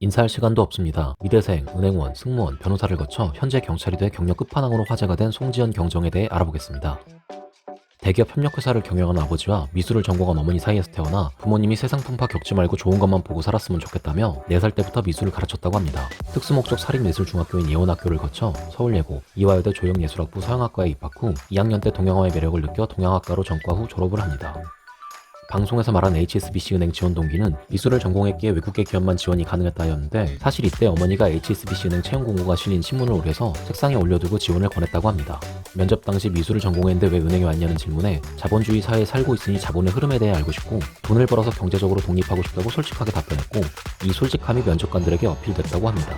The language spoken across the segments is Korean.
인사할 시간도 없습니다. 미대생, 은행원, 승무원, 변호사를 거쳐 현재 경찰이 돼 경력 끝판왕으로 화제가 된 송지연 경정에 대해 알아보겠습니다. 대기업 협력회사를 경영하는 아버지와 미술을 전공한 어머니 사이에서 태어나 부모님이 세상 풍파 겪지 말고 좋은 것만 보고 살았으면 좋겠다며 4살 때부터 미술을 가르쳤다고 합니다. 특수목적 사립예술중학교인 예원학교를 거쳐 서울예고, 이화여대 조형예술학부 서양학과에 입학 후 2학년 때 동양화의 매력을 느껴 동양학과로 전과 후 졸업을 합니다. 방송에서 말한 HSBC 은행 지원 동기는 미술을 전공했기에 외국계 기업만 지원이 가능했다였는데 사실 이때 어머니가 HSBC 은행 채용 공고가 실린 신문을 오려서 책상에 올려두고 지원을 권했다고 합니다. 면접 당시 미술을 전공했는데 왜 은행에 왔냐는 질문에 자본주의 사회에 살고 있으니 자본의 흐름에 대해 알고 싶고 돈을 벌어서 경제적으로 독립하고 싶다고 솔직하게 답변했고 이 솔직함이 면접관들에게 어필됐다고 합니다.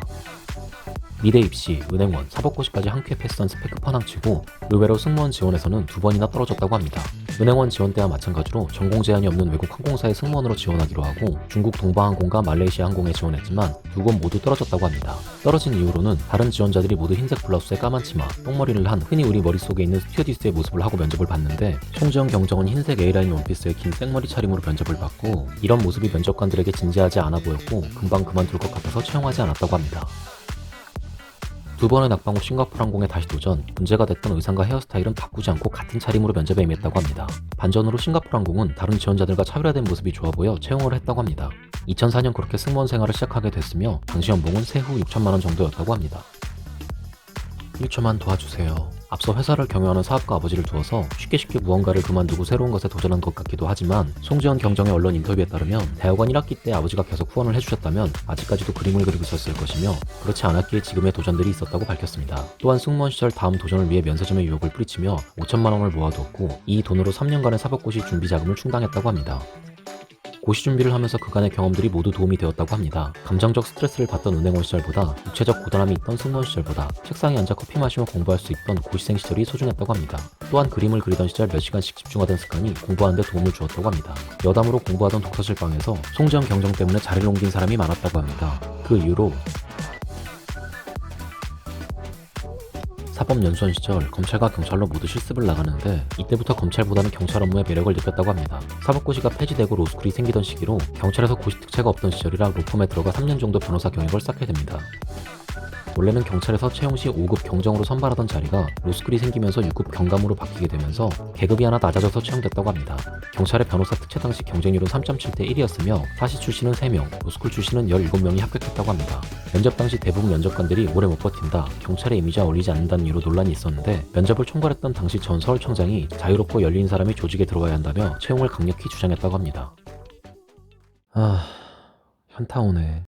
미대 입시, 은행원, 사법고시까지 한 큐에 패스한 스펙 끝판왕치고 의외로 승무원 지원에서는 2번이나 떨어졌다고 합니다. 은행원 지원 때와 마찬가지로 전공 제한이 없는 외국 항공사의 승무원으로 지원하기로 하고 중국 동바항공과 말레이시아 항공에 지원했지만 2곳 모두 떨어졌다고 합니다. 떨어진 이유로는 다른 지원자들이 모두 흰색 블라우스에 까만 치마, 똥머리를 한 흔히 우리 머릿속에 있는 스튜어디스의 모습을 하고 면접을 봤는데 송지연 경정은 흰색 A라인 원피스에 긴 생머리 차림으로 면접을 받고 이런 모습이 면접관들에게 진지하지 않아 보였고 금방 그만둘 것 같아서 채용하지 않았다고 합니다. 2번의 낙방 후 싱가포르 항공에 다시 도전, 문제가 됐던 의상과 헤어스타일은 바꾸지 않고 같은 차림으로 면접에 임했다고 합니다. 반전으로 싱가포르 항공은 다른 지원자들과 차별화된 모습이 좋아 보여 채용을 했다고 합니다. 2004년 그렇게 승무원 생활을 시작하게 됐으며 당시 연봉은 세후 6천만 원 정도였다고 합니다. 1초만 도와주세요. 앞서 회사를 경영하는 사업가 아버지를 두어서 쉽게 무언가를 그만두고 새로운 것에 도전한 것 같기도 하지만 송지연 경정의 언론 인터뷰에 따르면 대학원 1학기 때 아버지가 계속 후원을 해주셨다면 아직까지도 그림을 그리고 있었을 것이며 그렇지 않았기에 지금의 도전들이 있었다고 밝혔습니다. 또한 승무원 시절 다음 도전을 위해 면세점의 유혹을 뿌리치며 5천만 원을 모아두었고 이 돈으로 3년간의 사법고시 준비 자금을 충당했다고 합니다. 고시 준비를 하면서 그간의 경험들이 모두 도움이 되었다고 합니다. 감정적 스트레스를 받던 은행원 시절보다 육체적 고단함이 있던 승무원 시절보다 책상에 앉아 커피 마시며 공부할 수 있던 고시생 시절이 소중했다고 합니다. 또한 그림을 그리던 시절 몇 시간씩 집중하던 습관이 공부하는 데 도움을 주었다고 합니다. 여담으로 공부하던 독서실 방에서 송지연 경정 때문에 자리를 옮긴 사람이 많았다고 합니다. 그 이후로 사법연수원 시절 검찰과 경찰로 모두 실습을 나가는데 이때부터 검찰보다는 경찰 업무의 매력을 느꼈다고 합니다. 사법고시가 폐지되고 로스쿨이 생기던 시기로 경찰에서 고시 특채가 없던 시절이라 로펌에 들어가 3년 정도 변호사 경력을 쌓게 됩니다. 원래는 경찰에서 채용 시 5급 경정으로 선발하던 자리가 로스쿨이 생기면서 6급 경감으로 바뀌게 되면서 계급이 하나 낮아져서 채용됐다고 합니다. 경찰의 변호사 특채 당시 경쟁률은 3.7대 1이었으며 사시 출신은 3명, 로스쿨 출신은 17명이 합격했다고 합니다. 면접 당시 대부분 면접관들이 오래 못 버틴다, 경찰의 이미지와 어울리지 않는다는 이유로 논란이 있었는데 면접을 총괄했던 당시 전 서울청장이 자유롭고 열린 사람이 조직에 들어와야 한다며 채용을 강력히 주장했다고 합니다. 현타 오네.